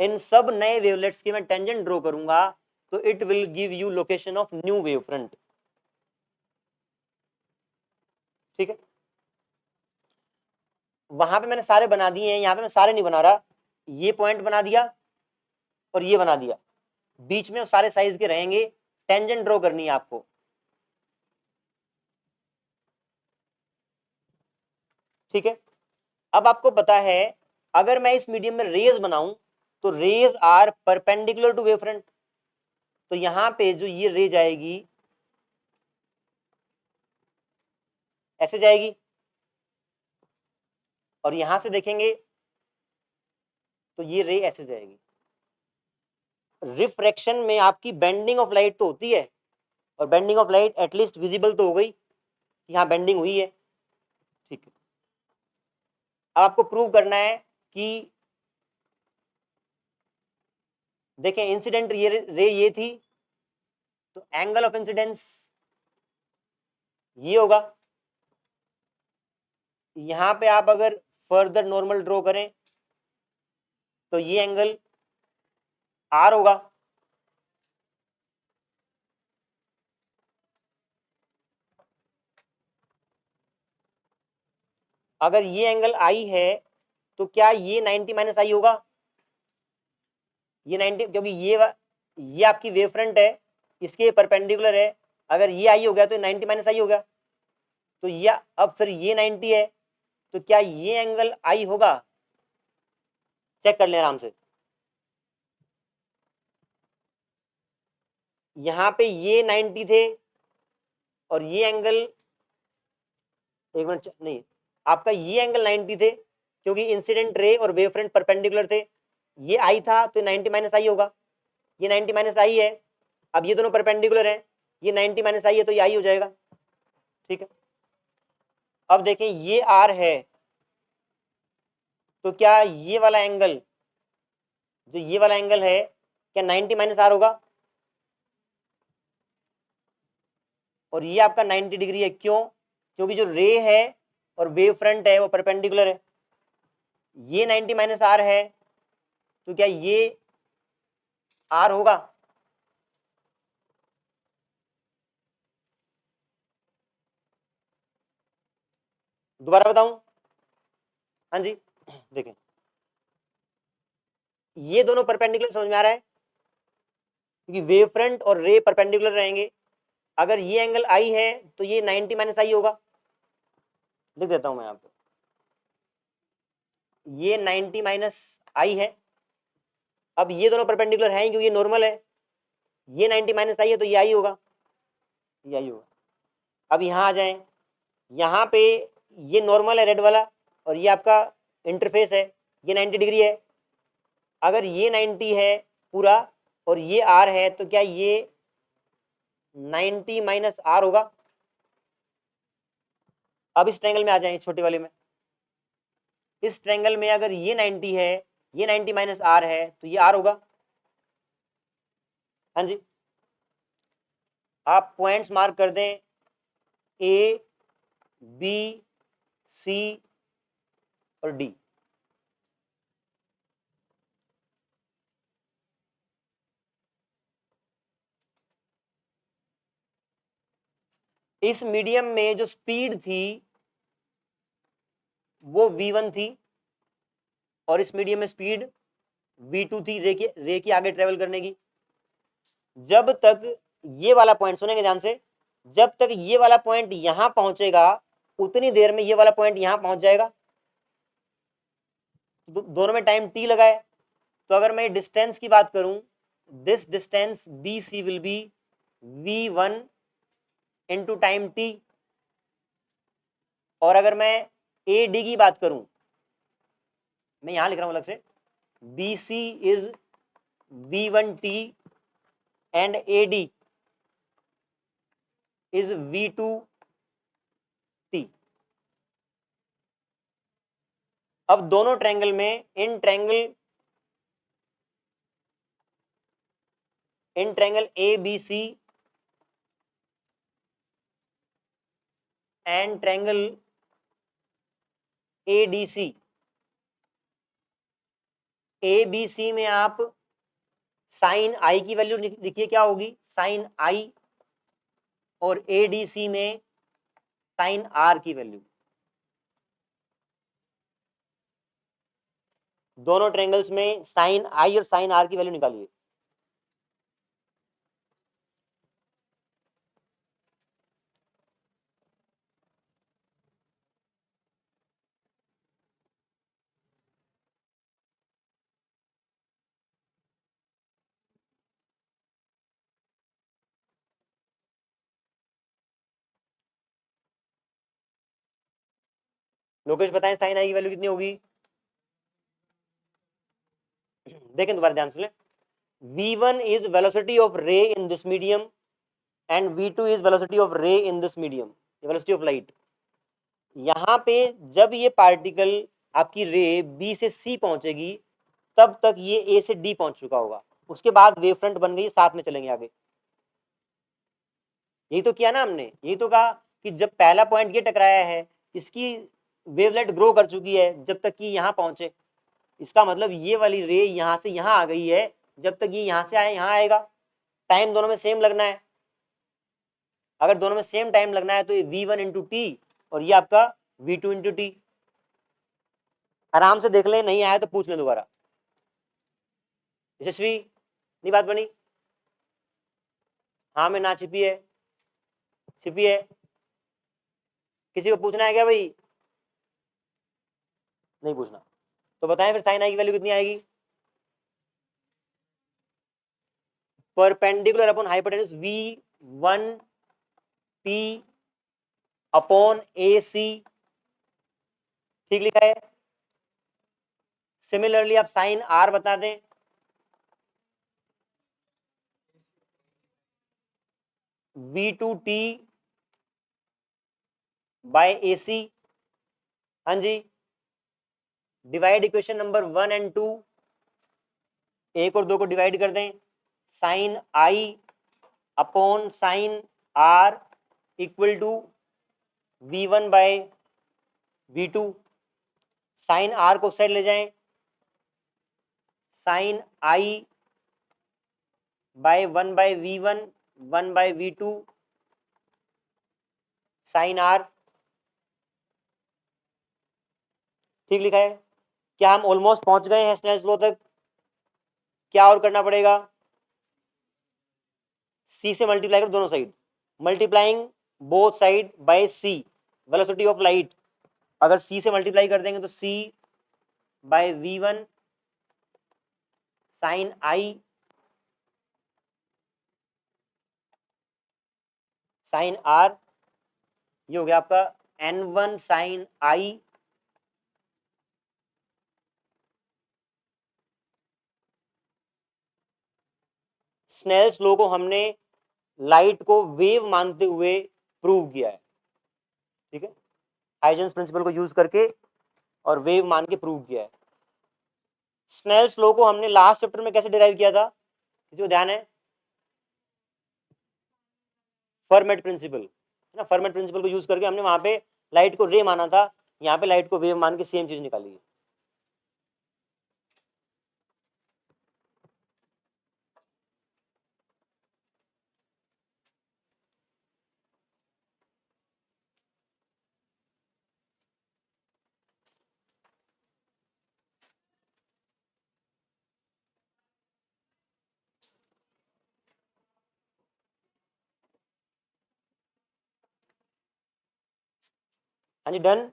इन सब नए वेवलेट्स की मैं टेंजेंट ड्रॉ करूंगा तो it will give you location of new wave front, ठीक है। वहां पे मैंने सारे बना दिए हैं, यहाँ पे मैं सारे नहीं बना रहा, ये पॉइंट बना दिया और ये बना दिया, बीच में वो सारे साइज के रहेंगे, टेंजेंट ड्रॉ करनी है आपको, ठीक है। अब आपको पता है अगर मैं इस मीडियम में रेज बनाऊं तो rays are perpendicular to wave front, तो यहां पे जो ये रे जाएगी ऐसे जाएगी, और यहां से देखेंगे तो ये रे ऐसे जाएगी। रिफ्रैक्शन में आपकी बेंडिंग ऑफ लाइट तो होती है, और bending of light at least visible तो हो गई, यहाँ बेंडिंग हुई है, ठीक है। अब आपको प्रूव करना है कि देखें इंसिडेंट रे ये थी, तो एंगल ऑफ इंसिडेंस ये होगा। यहां पे आप अगर फर्दर नॉर्मल ड्रॉ करें तो ये एंगल आर होगा। अगर ये एंगल आई है तो क्या ये 90 माइनस आई होगा? ये 90, क्योंकि ये आपकी वेव फ्रंट है, इसके परपेंडिकुलर है। अगर ये आई हो गया तो 90 माइनस आई हो गया, तो ये अब फिर ये 90 है, तो क्या ये एंगल आई होगा? चेक कर लें आराम से। यहां पे ये 90 थे और ये एंगल, एक मिनट नहीं, आपका ये एंगल 90 थे क्योंकि इंसिडेंट रे और वेव फ्रंट परपेंडिकुलर थे। ये आई था तो 90 माइनस आई होगा, ये 90 माइनस आई है। अब ये दोनों परपेंडिकुलर हैं, ये 90 माइनस आई है तो ये आई हो जाएगा, ठीक है। अब देखें ये आर है, तो क्या ये वाला एंगल, जो ये वाला एंगल है, क्या 90 माइनस आर होगा? और ये आपका 90 डिग्री है, क्यों? क्योंकि जो रे है और वेव फ्रंट है वो परपेंडिकुलर है। ये 90 माइनस आर है, तो क्या ये आर होगा? दोबारा बताऊं? हाँ जी, देखें ये दोनों परपेंडिकुलर, समझ में आ रहा है? क्योंकि वेव फ्रंट और रे परपेंडिकुलर रहेंगे। अगर ये एंगल आई है तो ये 90 माइनस आई होगा। लिख देता हूं मैं यहाँ पे, ये 90 माइनस आई है। अब ये दोनों परपेंडिकुलर हैं क्योंकि ये नॉर्मल है, ये 90 माइनस आई है तो ये आई होगा, ये आई होगा। अब यहाँ आ जाएं, यहाँ पे ये नॉर्मल है रेड वाला और ये आपका इंटरफेस है, ये 90 डिग्री है। अगर ये 90 है पूरा और ये आर है, तो क्या ये 90 माइनस आर होगा? अब इस ट्रायंगल में आ जाएं, छोटे वाले में। इस ट्रायंगल में अगर ये 90 है, ये 90 माइनस आर है, तो ये आर होगा। हाँ जी, आप पॉइंट्स मार्क कर दें, ए, बी, सी और डी। इस मीडियम में जो स्पीड थी वो v1 थी और इस मीडियम में स्पीड v2 थी, रे की आगे ट्रेवल करने की। जब तक ये वाला पॉइंट, सुनेंगे ध्यान से, जब तक ये वाला पॉइंट यहां पहुंचेगा उतनी देर में ये वाला पॉइंट यहां पहुंच जाएगा। दोनों में टाइम t लगा है, तो अगर मैं डिस्टेंस की बात करूं, this distance B C will be v1 into time t। और अगर मैं ए डी की बात करूं, मैं यहां लिख रहा हूं अलग से, B C is v1t and A D is v2t। अब दोनों ट्रायंगल में, in triangle A B C and triangle A D C, A B C में आप साइन आई की वैल्यू लिखिए, क्या होगी? Sine i. और ए डी सी में साइन आर की वैल्यू। दोनों ट्रायंगल्स में साइन आई और साइन आर की वैल्यू निकालिए। लोकेश बताएं साइन आई की वैल्यू कितनी होगी? देखें दोबारा ध्यान से, v1 is velocity of ray in this medium and v2 is velocity of ray in this medium, velocity of light। यहां पे जब ये पार्टिकल आपकी रे बी से सी पहुंचेगी तब तक ये ए से डी पहुंच चुका होगा, उसके बाद वेव फ्रंट बन गई, साथ में चलेंगे आगे। यही तो किया ना हमने, यही तो कहा कि जब पहला पॉइंट ये टकराया है, इसकी वेवलेट ग्रो कर चुकी है जब तक कि यहाँ पहुंचे, इसका मतलब ये वाली रे यहाँ से यहाँ आ गई है, जब तक ये यहाँ से आए यहाँ आएगा। टाइम दोनों में सेम लगना है, अगर दोनों में सेम टाइम लगना है तो ये v1 इंटू टी और ये आपका v2 इंटू टी। आराम से देख ले, नहीं आया तो पूछ ले दोबारा। यशस्वी, नहीं बात बनी? हाँ में ना छिपी है, छिपी है, किसी को पूछना है क्या भाई? नहीं पूछना तो बताएं फिर साइन आई की वैल्यू कितनी आएगी? Perpendicular upon hypotenuse v1 t upon A C, ठीक लिखा है। सिमिलरली आप साइन आर बता दें, v2t बाय ए सी। हाँ जी, डिवाइड इक्वेशन नंबर 1 एंड 2, एक और दो को डिवाइड कर दें, sine i upon sine r equal to v1 by v2। Sine r को साइड ले जाएं, sine i by 1 by v1 1 by v2 sine r, ठीक लिखा है। क्या हम ऑलमोस्ट पहुंच गए हैं स्नेल्स लॉ तक? क्या और करना पड़ेगा? सी से मल्टीप्लाई कर दोनों side, multiplying both side by c, velocity of light. अगर सी से मल्टीप्लाई कर देंगे तो c by v1 sine i sine r, ये हो गया आपका n1 साइन आई स्नेल्स लॉ को हमने लाइट को वेव मानते हुए प्रूव किया है, ठीक है, हाइजेंस प्रिंसिपल को यूज करके और वेव मान के प्रूव किया है। स्नेल्स लॉ को हमने लास्ट चैप्टर में कैसे डिराइव किया था, किसी को ध्यान है? फर्मेट प्रिंसिपल है ना, फर्मेट प्रिंसिपल को यूज करके हमने वहां पे लाइट को रे माना था, यहाँ पे लाइट को वेव मान के सेम चीज निकाली है। हाँ जी, डन।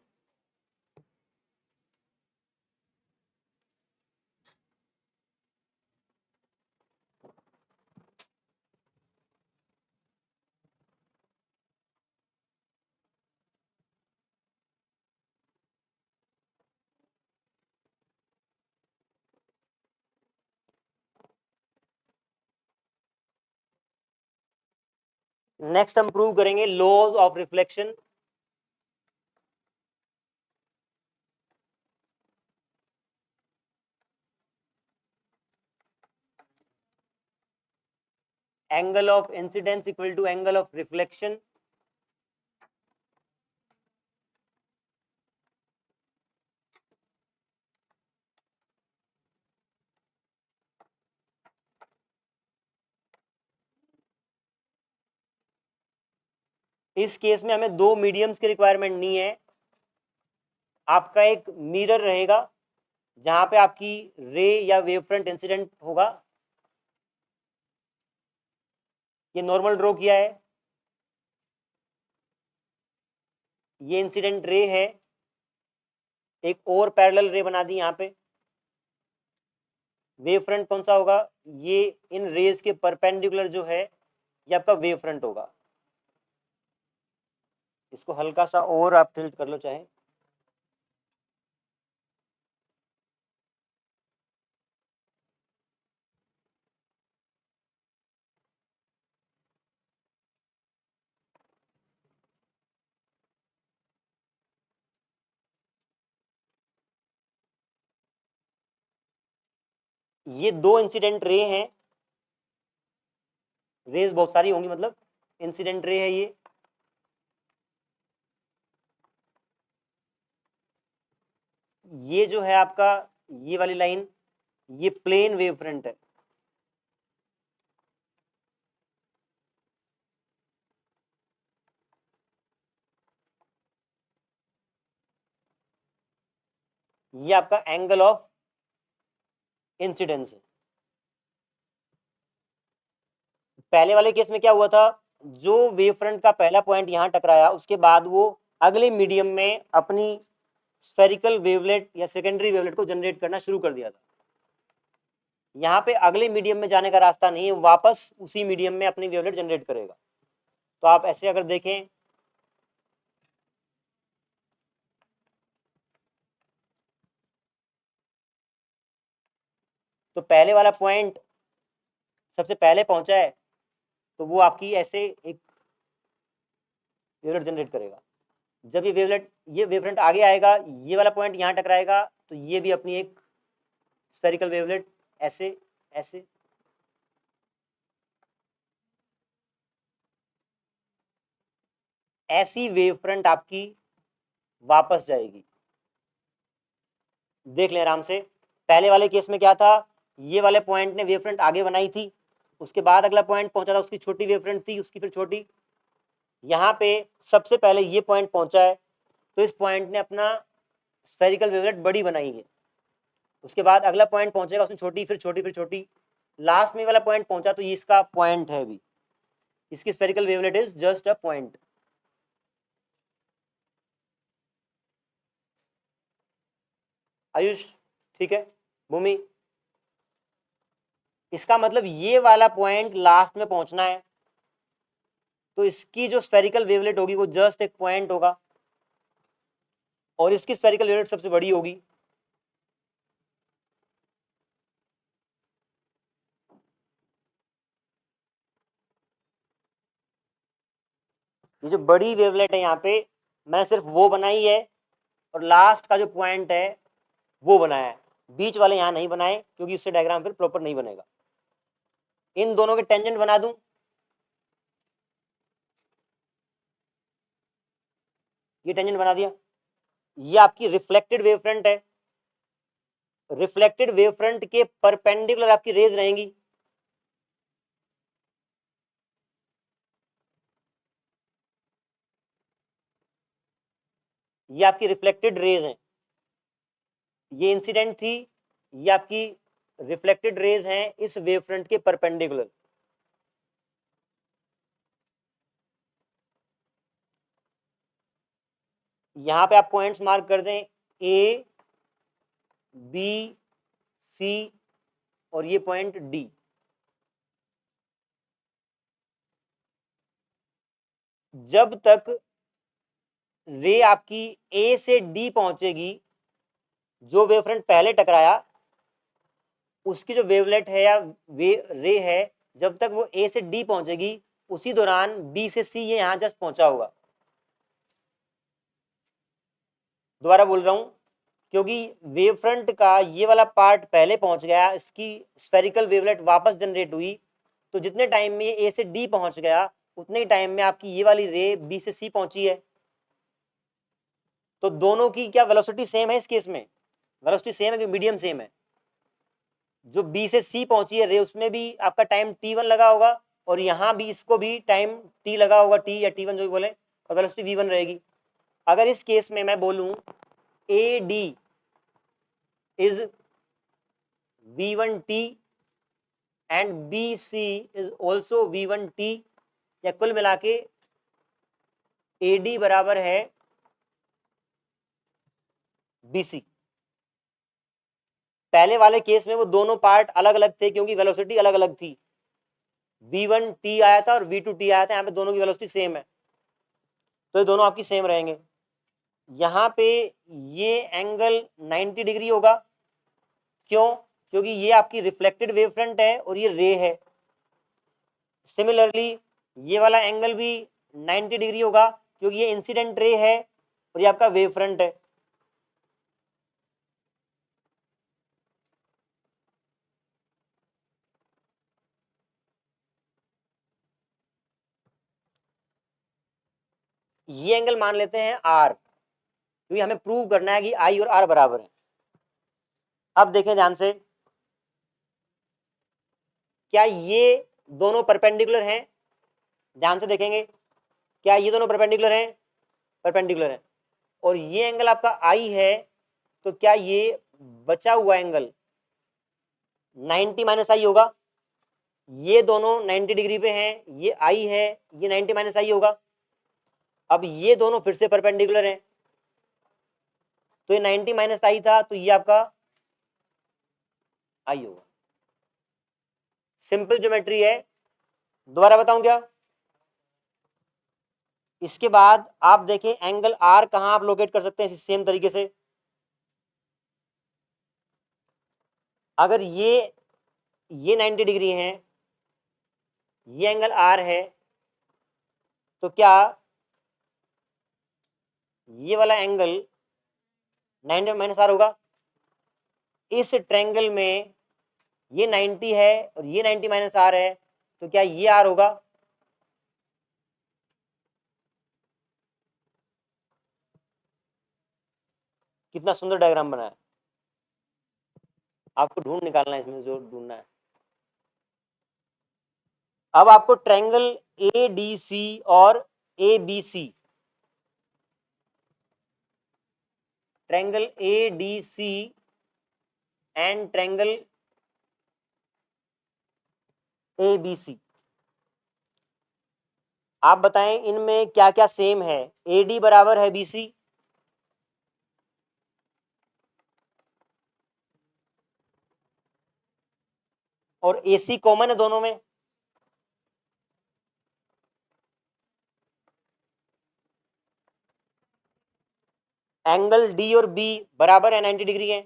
नेक्स्ट हम प्रूव करेंगे laws of reflection. Angle of incidence equal to angle of reflection. इस केस में हमें दो मीडियम्स की रिक्वायरमेंट नहीं है, आपका एक मिरर रहेगा जहां पे आपकी रे या वेव फ्रंट इंसिडेंट होगा। ये नॉर्मल ड्रॉ किया है, ये इंसिडेंट रे है, एक और पैरेलल रे बना दी यहाँ पे। वेव फ्रंट कौन सा होगा? ये इन रेज के परपेंडिकुलर जो है ये आपका वेव फ्रंट होगा। इसको हल्का सा और आप टिल्ट कर लो चाहे, ये दो इंसिडेंट रे हैं, रेज बहुत सारी होंगी, मतलब इंसिडेंट रे है ये जो है आपका ये वाली लाइन, ये प्लेन वेव फ्रंट है। ये आपका एंगल ऑफ इंसिडेंस है। पहले वाले केस में क्या हुआ था, जो वेव फ्रंट का पहला पॉइंट यहां टकराया, उसके बाद वो अगले मीडियम में अपनी स्फेरिकल वेवलेट या सेकेंडरी वेवलेट को जनरेट करना शुरू कर दिया था। यहाँ पे अगले मीडियम में जाने का रास्ता नहीं है, वापस उसी मीडियम में अपनी वेवलेट जनरेट करेगा। तो आप ऐसे अगर देखें, तो पहले वाला पॉइंट सबसे पहले पहुंचा है, तो वो आपकी ऐसे एक वेवलेट जनरेट करेगा। जब ये वेवफ्रंट आगे आएगा, ये वाला पॉइंट यहाँ टकराएगा, तो ये भी अपनी एक स्फेरिकल वेवलेट ऐसे ऐसे ऐसी वेवफ्रंट आपकी वापस जाएगी। देख लें आराम से। पहले वाले केस में क्या था, ये वाले पॉइंट ने वेवफ्रंट आगे बनाई थी, उसके बाद अगला पॉइंट पहुंचा था, उसकी छोटी वेवफ्रंट थी, उसकी फिर छोटी। यहाँ पे सबसे पहले ये पॉइंट पहुंचा है, तो इस पॉइंट ने अपना स्फेरिकल वेवलेट बड़ी बनाई है। उसके बाद अगला पॉइंट पहुंचेगा, उसमें छोटी, फिर छोटी, फिर छोटी। लास्ट में वाला पॉइंट पहुंचा, तो ये इसका पॉइंट है भी, इसकी spherical wavelet is just a point. Ayush ठीक है, भूमि, इसका मतलब ये वाला पॉइंट लास्ट में पहुंचना है, तो इसकी जो स्फेरिकल वेवलेट होगी वो जस्ट एक पॉइंट होगा, और इसकी स्फेरिकल वेवलेट सबसे बड़ी होगी। ये जो बड़ी वेवलेट है यहाँ पे मैंने सिर्फ वो बनाई है, और लास्ट का जो पॉइंट है वो बनाया है, बीच वाले यहाँ नहीं बनाए, क्योंकि उससे डायग्राम फिर प्रॉपर नहीं बनेगा। इन दोनों के टेंजेंट बना दूं, ये टेंजेंट बना दिया। ये आपकी रिफ्लेक्टेड वेव फ्रंट है, रिफ्लेक्टेड वेव फ्रंट के परपेंडिकुलर आपकी रेज रहेंगी। ये आपकी रिफ्लेक्टेड रेज हैं, ये इंसिडेंट थी, ये आपकी रिफ्लेक्टेड रेज हैं इस वेव फ्रंट के परपेंडिकुलर। यहां पे आप पॉइंट्स मार्क कर दें, ए बी सी और ये पॉइंट डी। जब तक रे आपकी ए से डी पहुंचेगी, जो वेवफ्रंट पहले टकराया उसकी जो वेवलेट है या रे है, जब तक वो ए से डी पहुंचेगी, उसी दौरान बी से सी ये यहां जस्ट पहुंचा होगा। दोबारा बोल रहा हूं, क्योंकि वेव फ्रंट का ये वाला पार्ट पहले पहुंच गया, इसकी स्फेरिकल वेवलेट वापस जनरेट हुई, तो जितने टाइम में ए से डी पहुंच गया, उतने ही टाइम में आपकी ये वाली रे बी से सी पहुंची है। तो दोनों की क्या वेलोसिटी सेम है इस केस में? वेलोसिटी सेम है कि मीडियम सेम है? जो बी से सी पहुंची है रे, उसमें भी आपका टाइम t1 लगा होगा, और यहां भी इसको भी टाइम t लगा होगा, t या t1 जो भी बोले, और वेलोसिटी v1 रहेगी। अगर इस केस में मैं बोलूं A D is v1t and B C is also v1t, या कुल मिला के ए डी बराबर है बी सी। पहले वाले केस में वो दोनों पार्ट अलग अलग थे, क्योंकि वेलोसिटी अलग अलग थी। v1t आया था और v2t आया था, यहाँ पे दोनों की वेलोसिटी सेम है, तो ये दोनों आपकी सेम रहेंगे। यहाँ पे ये एंगल 90 डिग्री होगा, क्यों? क्योंकि ये आपकी रिफ्लेक्टेड वेव फ्रंट है और ये रे है। सिमिलरली ये वाला एंगल भी 90 डिग्री होगा, क्योंकि ये इंसिडेंट रे है और ये आपका वेव फ्रंट है। ये एंगल मान लेते हैं आर, क्योंकि हमें प्रूव करना है कि आई और आर बराबर है। अब देखें ध्यान से, क्या ये दोनों परपेंडिकुलर हैं? ध्यान से देखेंगे, क्या ये दोनों परपेंडिकुलर हैं? परपेंडिकुलर है। और ये एंगल आपका आई है, तो क्या ये बचा हुआ एंगल 90 माइनस आई होगा? ये दोनों 90 डिग्री पे हैं, ये आई है, ये 90 माइनस आई होगा। अब ये दोनों फिर से परपेंडिकुलर हैं, तो ये 90 माइनस आई था, तो ये आपका आई होगा। सिंपल ज्योमेट्री है। दोबारा बताऊं क्या? इसके बाद आप देखें एंगल आर कहां आप लोकेट कर सकते हैं सेम तरीके से। अगर ये 90 डिग्री है, ये एंगल आर है, तो क्या ये वाला एंगल 90 माइनस आर होगा? इस ट्रायंगल में ये 90 है और ये 90 माइनस आर है, तो क्या ये आर होगा? कितना सुंदर डायग्राम बना है। आपको ढूंढ निकालना है इसमें, जो ढूंढना है। अब आपको ट्रायंगल ए डी सी और A B C, triangle A D C and triangle A B C, आप बताएं इनमें क्या क्या सेम है? ए डी बराबर है बी सी, और ए सी कॉमन है दोनों में। एंगल डी और बी बराबर है, 90 डिग्री है।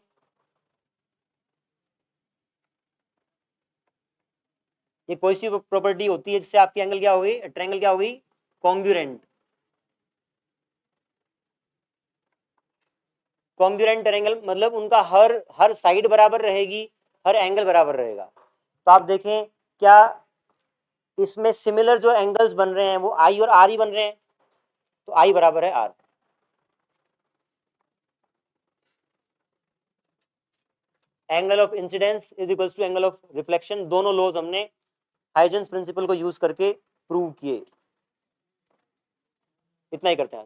ये कोई सी प्रॉपर्टी होती है जिससे आपकी एंगल क्या होगी, ट्रायंगल क्या होगी? कॉन्ग्रुएंट। कॉन्ग्रुएंट ट्रायंगल मतलब उनका हर साइड बराबर रहेगी, हर एंगल बराबर रहेगा। तो आप देखें क्या इसमें सिमिलर जो एंगल्स बन रहे हैं वो आई और आर ही बन रहे हैं, तो आई बराबर है r. Angle of incidence is equals to angle of reflection, दोनों लॉज हमने हाइजेंस प्रिंसिपल को यूज करके प्रूव किए। इतना ही करते हैं।